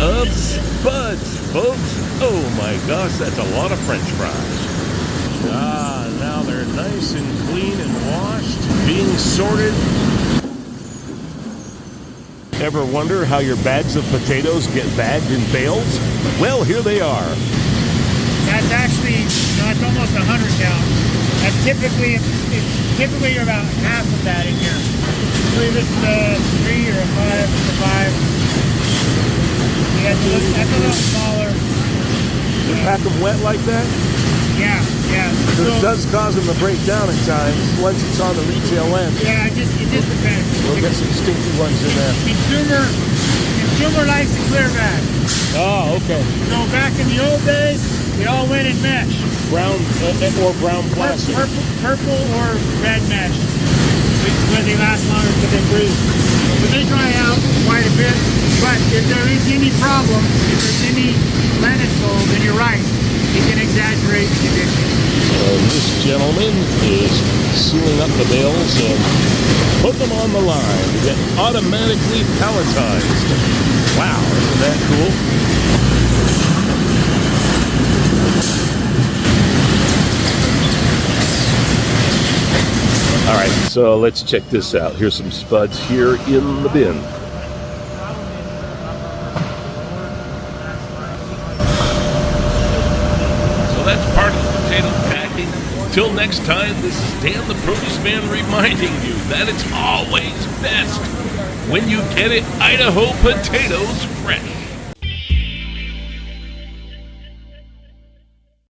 of spuds, folks. Oh my gosh, that's a lot of French fries. Now they're nice and clean and washed, being sorted. Ever wonder how your bags of potatoes get bagged in bales? Well, here they are. That's actually, it's almost 100 count. That's typically about half of that in here. I believe it's a 3 or a 5, it's a 5. Yeah, that's a little smaller. You pack them wet like that? Yeah. So it does cause them to break down at times once it's on the retail end. Yeah, it just depends. We'll get some stinky ones in there. Consumer likes a clear bag. Oh, okay. So back in the old days, we all went in mesh. Brown or brown plastic. Purple or red mesh. Where they last longer because they breathe. But they dry out quite a bit. But if there is any problem, if there's any lettuce mold, then you're right. You can exaggerate the condition. This gentleman is sealing up the bales and put them on the line to get automatically palletized. Wow, isn't that cool? All right, so let's check this out. Here's some spuds here in the bin. That's part of the potato packing. Till next time, this is Dan the Produce Man reminding you that it's always best when you get it Idaho potatoes fresh.